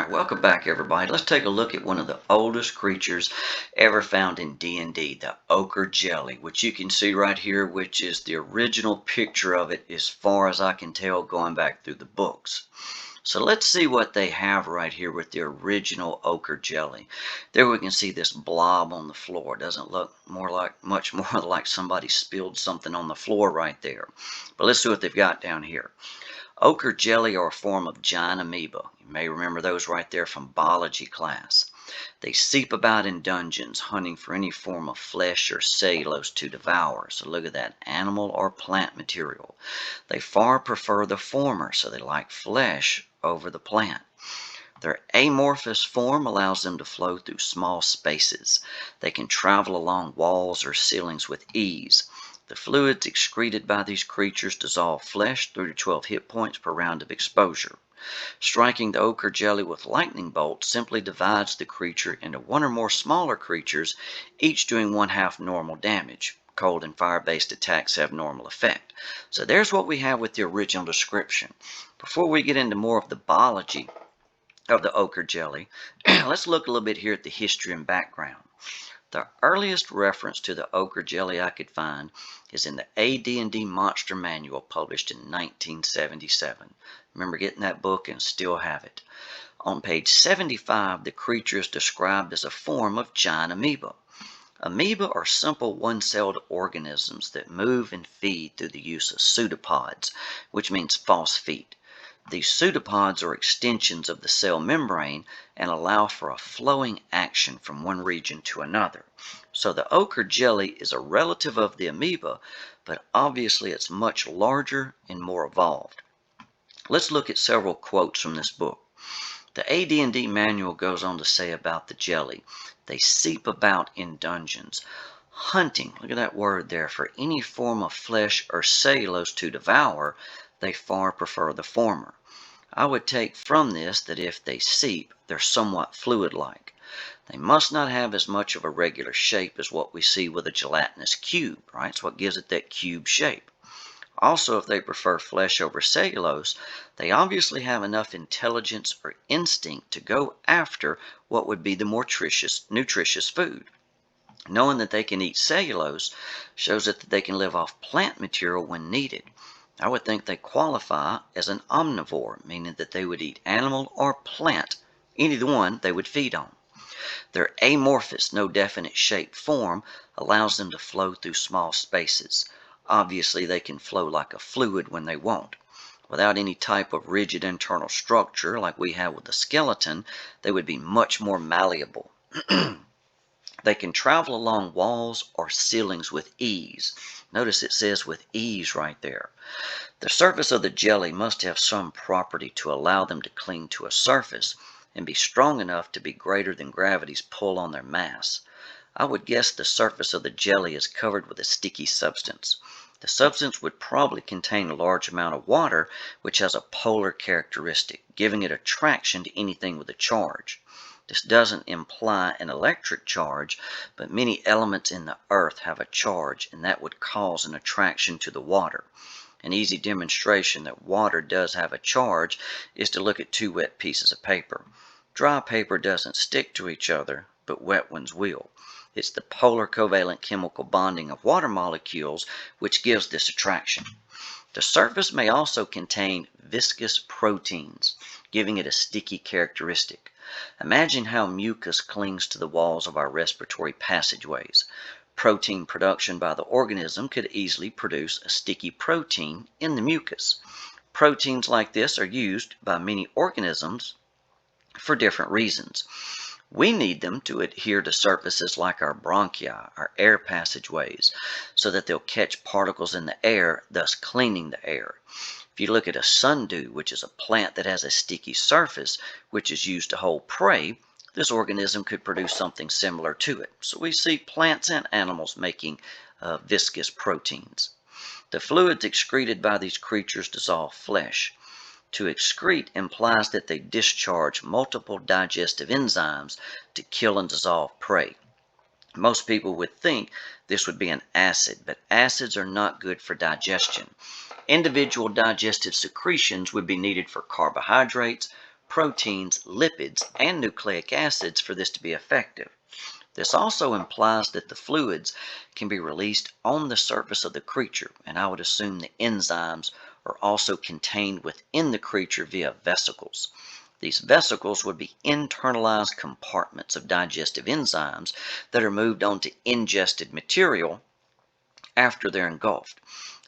Alright, welcome back everybody. Let's take a look at one of the oldest creatures ever found in D&D, the Ochre Jelly, which you can see right here, which is the original picture of it as far as I can tell going back through the books. So let's see what they have right here with the original Ochre Jelly. There we can see this blob on the floor. Doesn't look much more like somebody spilled something on the floor right there. But let's see what they've got down here. Ochre jelly are a form of giant amoeba. You may remember those right there from biology class. They seep about in dungeons, hunting for any form of flesh or cellulose to devour. So look at that, animal or plant material. They far prefer the former, so they like flesh over the plant. Their amorphous form allows them to flow through small spaces. They can travel along walls or ceilings with ease. The fluids excreted by these creatures dissolve flesh through to 12 hit points per round of exposure. Striking the ochre jelly with lightning bolt simply divides the creature into one or more smaller creatures, each doing 1/2 normal damage. Cold and fire-based attacks have normal effect. So there's what we have with the original description. Before we get into more of the biology of the ochre jelly, let's look a little bit here at the history and background. The earliest reference to the ochre jelly I could find is in the AD&D Monster Manual published in 1977. Remember getting that book and still have it. On page 75, the creature is described as a form of giant amoeba. Amoeba are simple one-celled organisms that move and feed through the use of pseudopods, which means false feet. These pseudopods are extensions of the cell membrane and allow for a flowing action from one region to another. So the ochre jelly is a relative of the amoeba, but obviously it's much larger and more evolved. Let's look at several quotes from this book. The AD&D manual goes on to say about the jelly, they seep about in dungeons, hunting, look at that word there, for any form of flesh or cellulose to devour. They far prefer the former. I would take from this that if they seep, they're somewhat fluid-like. They must not have as much of a regular shape as what we see with a gelatinous cube, right? It's what gives it that cube shape. Also, if they prefer flesh over cellulose, they obviously have enough intelligence or instinct to go after what would be the more nutritious food. Knowing that they can eat cellulose shows that they can live off plant material when needed. I would think they qualify as an omnivore, meaning that they would eat animal or plant, either one they would feed on. Their amorphous, no definite shape form allows them to flow through small spaces. Obviously, they can flow like a fluid when they want. Without any type of rigid internal structure like we have with the skeleton, they would be much more malleable. They can travel along walls or ceilings with ease. Notice it says with ease right there. The surface of the jelly must have some property to allow them to cling to a surface and be strong enough to be greater than gravity's pull on their mass. I would guess the surface of the jelly is covered with a sticky substance. The substance would probably contain a large amount of water, which has a polar characteristic, giving it attraction to anything with a charge. This doesn't imply an electric charge, but many elements in the earth have a charge, and that would cause an attraction to the water. An easy demonstration that water does have a charge is to look at two wet pieces of paper. Dry paper doesn't stick to each other, but wet ones will. It's the polar covalent chemical bonding of water molecules which gives this attraction. The surface may also contain viscous proteins, giving it a sticky characteristic. Imagine how mucus clings to the walls of our respiratory passageways. Protein production by the organism could easily produce a sticky protein in the mucus. Proteins like this are used by many organisms for different reasons. We need them to adhere to surfaces like our bronchi, our air passageways, so that they'll catch particles in the air, thus cleaning the air. If you look at a sundew, which is a plant that has a sticky surface, which is used to hold prey, this organism could produce something similar to it. So we see plants and animals making viscous proteins. The fluids excreted by these creatures dissolve flesh. To excrete implies that they discharge multiple digestive enzymes to kill and dissolve prey. Most people would think this would be an acid, but acids are not good for digestion. Individual digestive secretions would be needed for carbohydrates, proteins, lipids, and nucleic acids for this to be effective. This also implies that the fluids can be released on the surface of the creature, and I would assume the enzymes are also contained within the creature via vesicles. These vesicles would be internalized compartments of digestive enzymes that are moved on to ingested material after they're engulfed.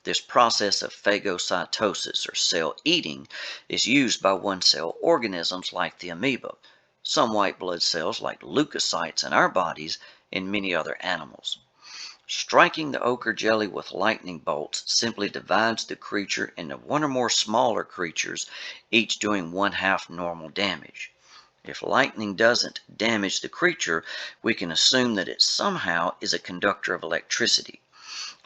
This process of phagocytosis, or cell eating, is used by one-cell organisms like the amoeba, some white blood cells like leukocytes in our bodies, and many other animals. Striking the ochre jelly with lightning bolts simply divides the creature into one or more smaller creatures, each doing one-half normal damage. If lightning doesn't damage the creature, we can assume that it somehow is a conductor of electricity.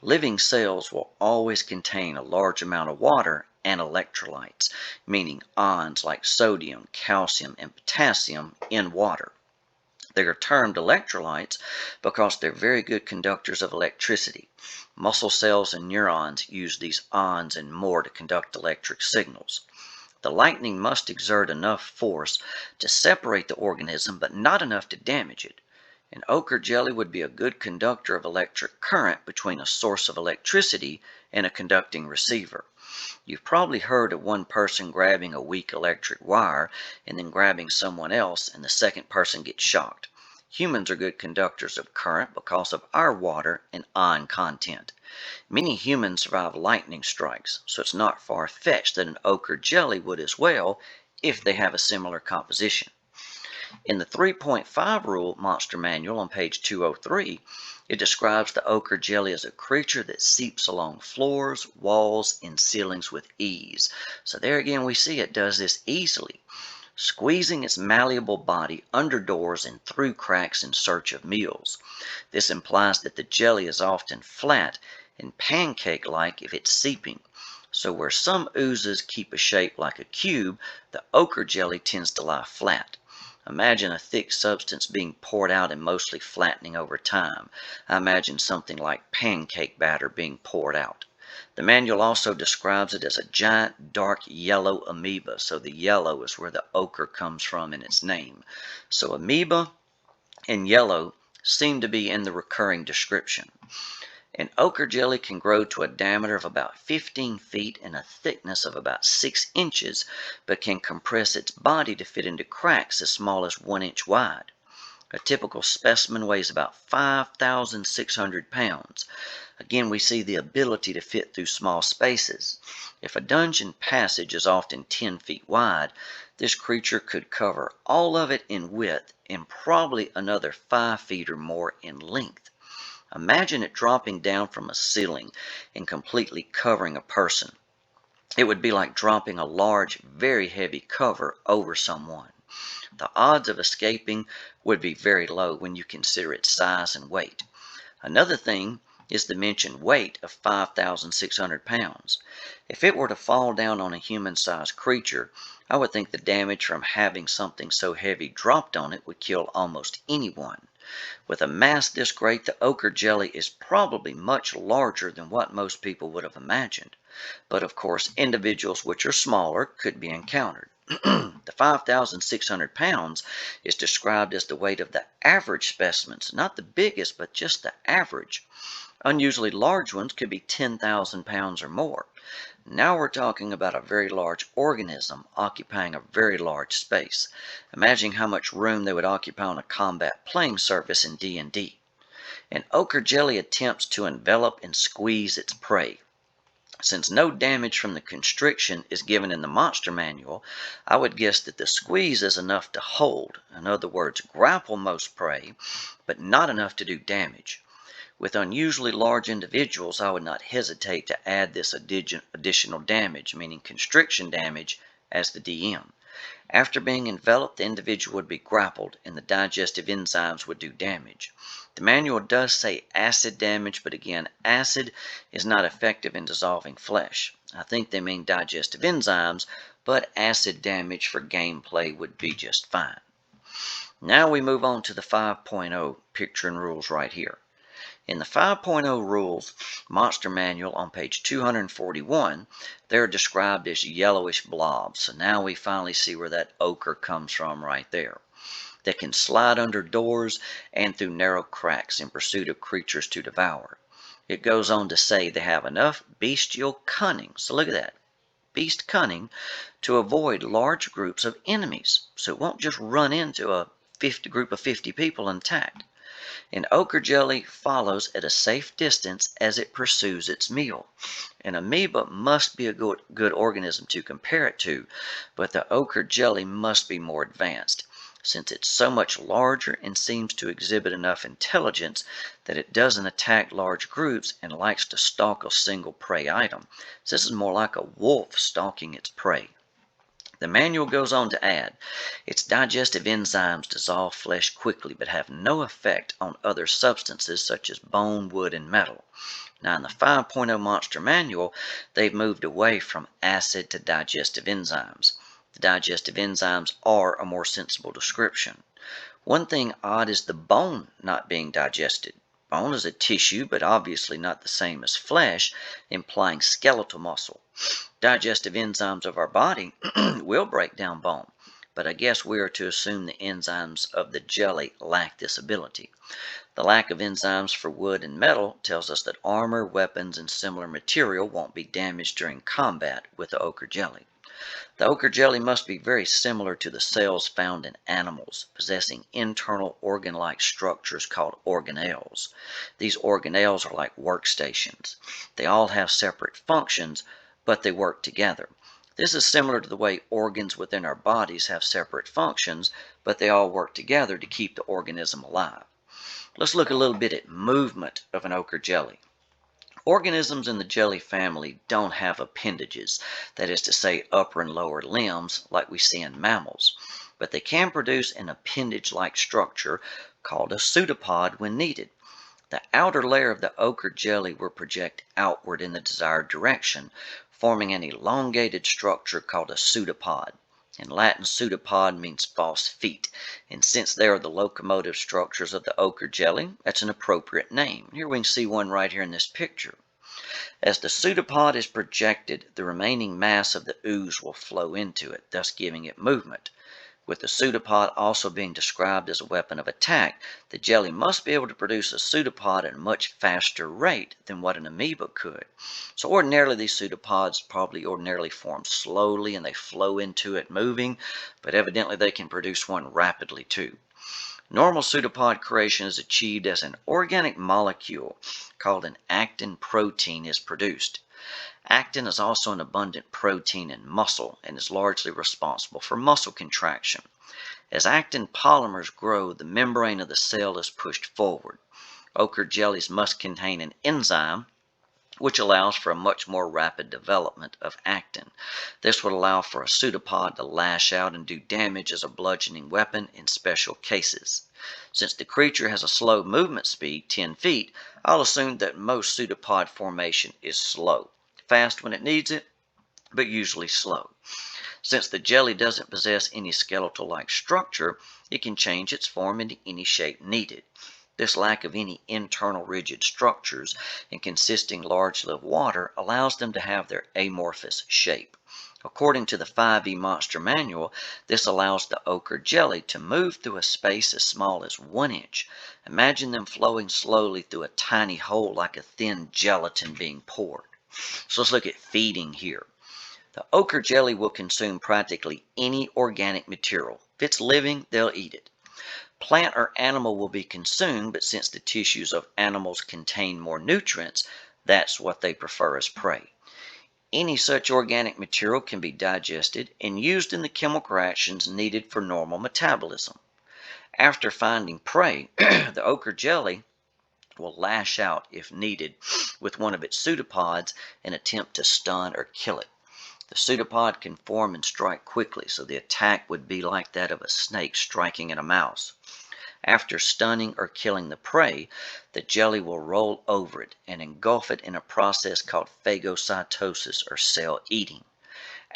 Living cells will always contain a large amount of water and electrolytes, meaning ions like sodium, calcium, and potassium in water. They are termed electrolytes because they're very good conductors of electricity. Muscle cells and neurons use these ions and more to conduct electric signals. The lightning must exert enough force to separate the organism, but not enough to damage it. And ochre jelly would be a good conductor of electric current between a source of electricity and a conducting receiver. You've probably heard of one person grabbing a weak electric wire and then grabbing someone else, and the second person gets shocked. Humans are good conductors of current because of our water and ion content. Many humans survive lightning strikes, so it's not far-fetched that an ochre jelly would as well if they have a similar composition. In the 3.5 rule monster manual on page 203, it describes the ochre jelly as a creature that seeps along floors, walls, and ceilings with ease. So there again we see it does this easily, squeezing its malleable body under doors and through cracks in search of meals. This implies that the jelly is often flat and pancake-like if it's seeping. So where some oozes keep a shape like a cube, the ochre jelly tends to lie flat. Imagine a thick substance being poured out and mostly flattening over time. I imagine something like pancake batter being poured out. The manual also describes it as a giant dark yellow amoeba, so the yellow is where the ochre comes from in its name. So amoeba and yellow seem to be in the recurring description. An ochre jelly can grow to a diameter of about 15 feet and a thickness of about 6 inches, but can compress its body to fit into cracks as small as 1 inch wide. A typical specimen weighs about 5,600 pounds. Again, we see the ability to fit through small spaces. If a dungeon passage is often 10 feet wide, this creature could cover all of it in width and probably another 5 feet or more in length. Imagine it dropping down from a ceiling and completely covering a person. It would be like dropping a large, very heavy cover over someone. The odds of escaping would be very low when you consider its size and weight. Another thing is the mentioned weight of 5,600 pounds. If it were to fall down on a human-sized creature, I would think the damage from having something so heavy dropped on it would kill almost anyone. With a mass this great, the ochre jelly is probably much larger than what most people would have imagined. But of course, individuals which are smaller could be encountered. The 5,600 pounds is described as the weight of the average specimens, not the biggest, but just the average. Unusually large ones could be 10,000 pounds or more. Now we're talking about a very large organism occupying a very large space. Imagine how much room they would occupy on a combat playing surface in D&D. An ochre jelly attempts to envelop and squeeze its prey. Since no damage from the constriction is given in the monster manual, I would guess that the squeeze is enough to hold, in other words, grapple most prey, but not enough to do damage. With unusually large individuals, I would not hesitate to add this additional damage, meaning constriction damage, as the DM. After being enveloped, the individual would be grappled, and the digestive enzymes would do damage. The manual does say acid damage, but again, acid is not effective in dissolving flesh. I think they mean digestive enzymes, but acid damage for gameplay would be just fine. Now we move on to the 5.0 picture and rules right here. In the 5.0 rules monster manual on page 241, they're described as yellowish blobs. So now we finally see where that ochre comes from right there. That can slide under doors and through narrow cracks in pursuit of creatures to devour. It goes on to say they have enough bestial cunning. So look at that. Beast cunning to avoid large groups of enemies. So it won't just run into a group of 50 people and attack. And ochre jelly follows at a safe distance as it pursues its meal. An amoeba must be a good organism to compare it to, but the ochre jelly must be more advanced, since it's so much larger and seems to exhibit enough intelligence that it doesn't attack large groups and likes to stalk a single prey item. So this is more like a wolf stalking its prey. The manual goes on to add, its digestive enzymes dissolve flesh quickly but have no effect on other substances such as bone, wood, and metal. Now in the 5.0 Monster Manual, they've moved away from acid to digestive enzymes. The digestive enzymes are a more sensible description. One thing odd is the bone not being digested. Bone is a tissue, but obviously not the same as flesh, implying skeletal muscle. Digestive enzymes of our body will break down bone, but I guess we are to assume the enzymes of the jelly lack this ability. The lack of enzymes for wood and metal tells us that armor, weapons, and similar material won't be damaged during combat with the ochre jelly. The ochre jelly must be very similar to the cells found in animals, possessing internal organ-like structures called organelles. These organelles are like workstations. They all have separate functions, but they work together. This is similar to the way organs within our bodies have separate functions, but they all work together to keep the organism alive. Let's look a little bit at movement of an ochre jelly. Organisms in the jelly family don't have appendages, that is to say upper and lower limbs like we see in mammals, but they can produce an appendage-like structure called a pseudopod when needed. The outer layer of the ochre jelly will project outward in the desired direction, forming an elongated structure called a pseudopod. In Latin, pseudopod means false feet, and since they are the locomotive structures of the ochre jelly, that's an appropriate name. Here we can see one right here in this picture. As the pseudopod is projected, the remaining mass of the ooze will flow into it, thus giving it movement. With the pseudopod also being described as a weapon of attack, the jelly must be able to produce a pseudopod at a much faster rate than what an amoeba could. So ordinarily these pseudopods probably ordinarily form slowly and they flow into it moving, but evidently they can produce one rapidly too. Normal pseudopod creation is achieved as an organic molecule called an actin protein is produced. Actin is also an abundant protein in muscle and is largely responsible for muscle contraction. As actin polymers grow, the membrane of the cell is pushed forward. Ochre jellies must contain an enzyme which allows for a much more rapid development of actin. This would allow for a pseudopod to lash out and do damage as a bludgeoning weapon in special cases. Since the creature has a slow movement speed, 10 feet, I'll assume that most pseudopod formation is slow. Fast when it needs it, but usually slow. Since the jelly doesn't possess any skeletal-like structure, it can change its form into any shape needed. This lack of any internal rigid structures and consisting largely of water allows them to have their amorphous shape. According to the 5e Monster Manual, this allows the ochre jelly to move through a space as small as 1 inch. Imagine them flowing slowly through a tiny hole like a thin gelatin being poured. So let's look at feeding here. The ochre jelly will consume practically any organic material. If it's living, they'll eat it. Plant or animal will be consumed, but since the tissues of animals contain more nutrients, that's what they prefer as prey. Any such organic material can be digested and used in the chemical reactions needed for normal metabolism. After finding prey, the ochre jelly will lash out, if needed, with one of its pseudopods and attempt to stun or kill it. The pseudopod can form and strike quickly, so the attack would be like that of a snake striking at a mouse. After stunning or killing the prey, the jelly will roll over it and engulf it in a process called phagocytosis or cell eating.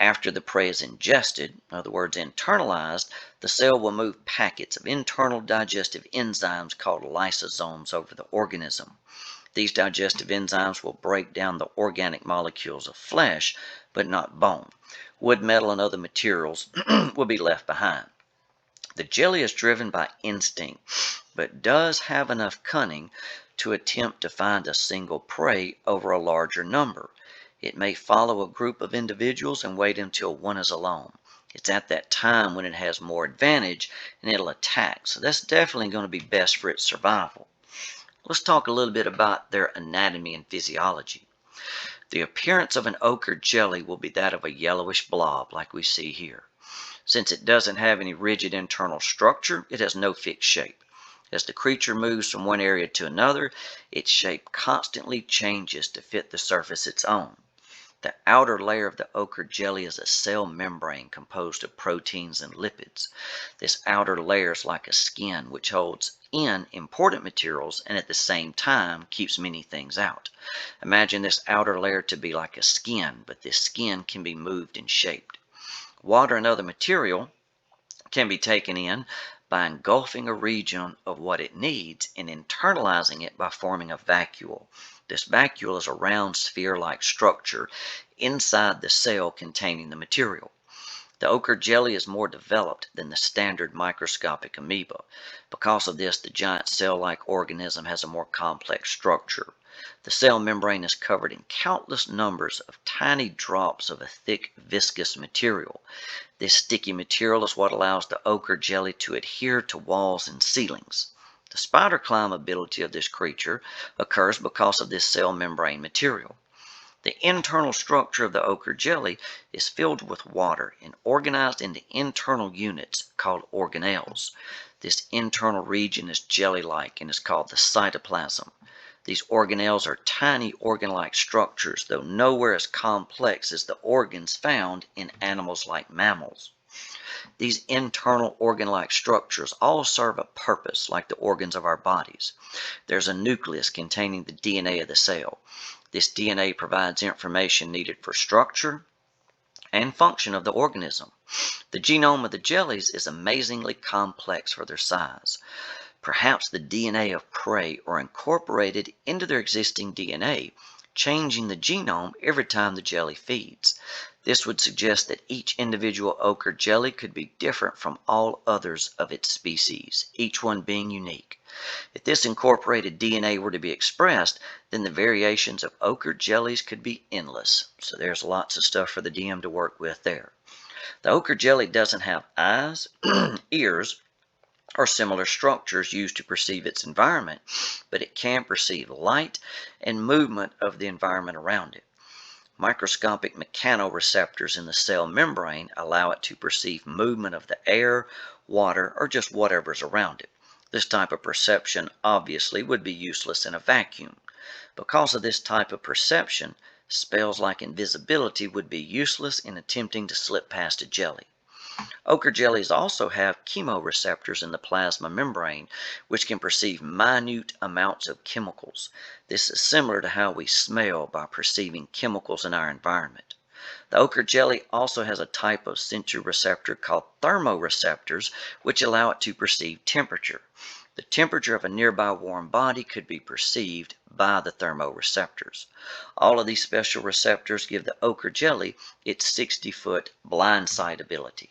After the prey is ingested, in other words, internalized, the cell will move packets of internal digestive enzymes called lysosomes over the organism. These digestive enzymes will break down the organic molecules of flesh, but not bone. Wood, metal, and other materials will be left behind. The jelly is driven by instinct, but does have enough cunning to attempt to find a single prey over a larger number. It may follow a group of individuals and wait until one is alone. It's at that time when it has more advantage and it'll attack. So that's definitely going to be best for its survival. Let's talk a little bit about their anatomy and physiology. The appearance of an ochre jelly will be that of a yellowish blob like we see here. Since it doesn't have any rigid internal structure, it has no fixed shape. As the creature moves from one area to another, its shape constantly changes to fit the surface it's on. The outer layer of the ochre jelly is a cell membrane composed of proteins and lipids. This outer layer is like a skin which holds in important materials and at the same time keeps many things out. Imagine this outer layer to be like a skin, but this skin can be moved and shaped. Water and other material can be taken in by engulfing a region of what it needs and internalizing it by forming a vacuole. This vacuole is a round sphere-like structure inside the cell containing the material. The ochre jelly is more developed than the standard microscopic amoeba. Because of this, the giant cell-like organism has a more complex structure. The cell membrane is covered in countless numbers of tiny drops of a thick, viscous material. This sticky material is what allows the ochre jelly to adhere to walls and ceilings. The spider climb ability of this creature occurs because of this cell membrane material. The internal structure of the ochre jelly is filled with water and organized into internal units called organelles. This internal region is jelly-like and is called the cytoplasm. These organelles are tiny organ-like structures, though nowhere as complex as the organs found in animals like mammals. These internal organ-like structures all serve a purpose like the organs of our bodies. There's a nucleus containing the DNA of the cell. This DNA provides information needed for structure and function of the organism. The genome of the jellies is amazingly complex for their size. Perhaps the DNA of prey are incorporated into their existing DNA, changing the genome every time the jelly feeds. This would suggest that each individual ochre jelly could be different from all others of its species, each one being unique. If this incorporated DNA were to be expressed, then the variations of ochre jellies could be endless. So there's lots of stuff for the DM to work with there. The ochre jelly doesn't have eyes, ears, or similar structures used to perceive its environment, but it can perceive light and movement of the environment around it. Microscopic mechanoreceptors in the cell membrane allow it to perceive movement of the air, water, or just whatever's around it. This type of perception obviously would be useless in a vacuum. Because of this type of perception, spells like invisibility would be useless in attempting to slip past a jelly. Ochre jellies also have chemoreceptors in the plasma membrane, which can perceive minute amounts of chemicals. This is similar to how we smell by perceiving chemicals in our environment. The ochre jelly also has a type of sensory receptor called thermoreceptors, which allow it to perceive temperature. The temperature of a nearby warm body could be perceived by the thermoreceptors. All of these special receptors give the ochre jelly its 60-foot blind sight ability.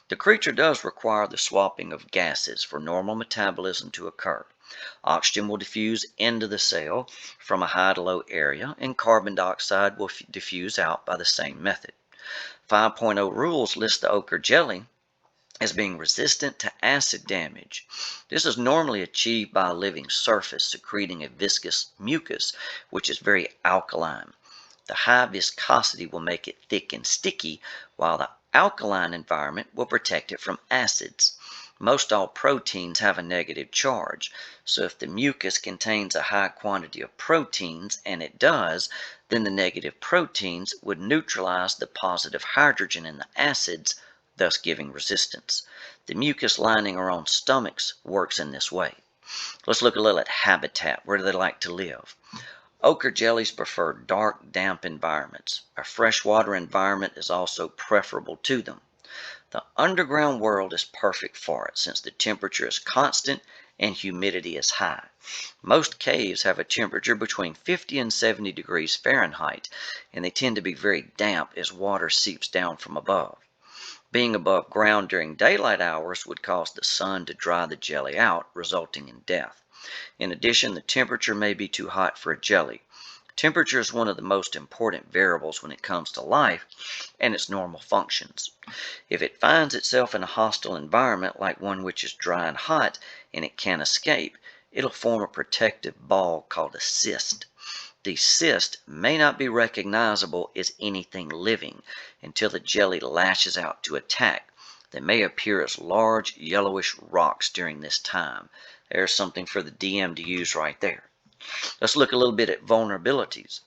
The creature does require the swapping of gases for normal metabolism to occur. Oxygen will diffuse into the cell from a high to low area, and carbon dioxide will diffuse out by the same method. 5.0 rules list the ochre jelly as being resistant to acid damage. This is normally achieved by a living surface secreting a viscous mucus, which is very alkaline. The high viscosity will make it thick and sticky, while the alkaline environment will protect it from acids. Most all proteins have a negative charge, so if the mucus contains a high quantity of proteins, and it does, then the negative proteins would neutralize the positive hydrogen in the acids, thus giving resistance. The mucus lining around stomachs works in this way. Let's look a little at habitat. Where do they like to live? Ochre jellies prefer dark, damp environments. A freshwater environment is also preferable to them. The underground world is perfect for it since the temperature is constant and humidity is high. Most caves have a temperature between 50 and 70 degrees Fahrenheit, and they tend to be very damp as water seeps down from above. Being above ground during daylight hours would cause the sun to dry the jelly out, resulting in death. In addition, the temperature may be too hot for a jelly. Temperature is one of the most important variables when it comes to life and its normal functions. If it finds itself in a hostile environment like one which is dry and hot and it can't escape, it'll form a protective ball called a cyst. These cysts may not be recognizable as anything living until the jelly lashes out to attack. They may appear as large yellowish rocks during this time. There's something for the DM to use right there. Let's look a little bit at vulnerabilities.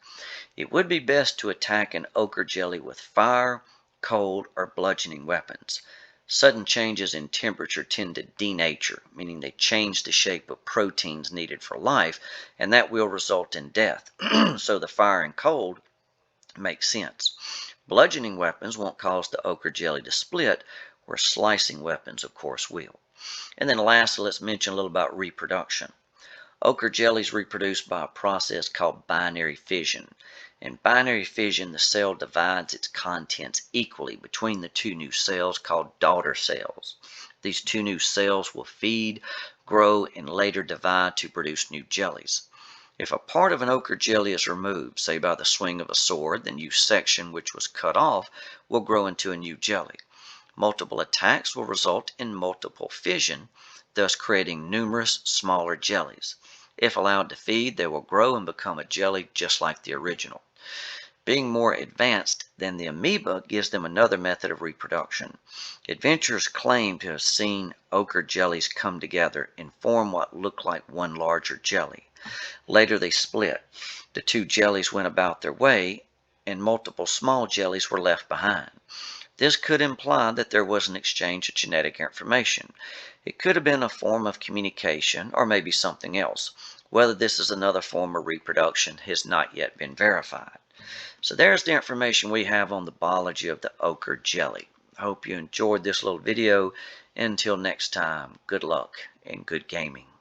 It would be best to attack an ochre jelly with fire, cold, or bludgeoning weapons. Sudden changes in temperature tend to denature, meaning they change the shape of proteins needed for life, and that will result in death. So the fire and cold makes sense. Bludgeoning weapons won't cause the ochre jelly to split, where slicing weapons, of course, will. And then lastly, let's mention a little about reproduction. Ochre jellies reproduce by a process called binary fission. In binary fission, the cell divides its contents equally between the two new cells called daughter cells. These two new cells will feed, grow, and later divide to produce new jellies. If a part of an ochre jelly is removed, say by the swing of a sword, the new section which was cut off will grow into a new jelly. Multiple attacks will result in multiple fission, thus creating numerous smaller jellies. If allowed to feed, they will grow and become a jelly just like the original. Being more advanced than the amoeba gives them another method of reproduction. Adventurers claim to have seen ochre jellies come together and form what looked like one larger jelly. Later they split. The two jellies went about their way, and multiple small jellies were left behind. This could imply that there was an exchange of genetic information. It could have been a form of communication or maybe something else. Whether this is another form of reproduction has not yet been verified. So there's the information we have on the biology of the ochre jelly. I hope you enjoyed this little video. Until next time, good luck and good gaming.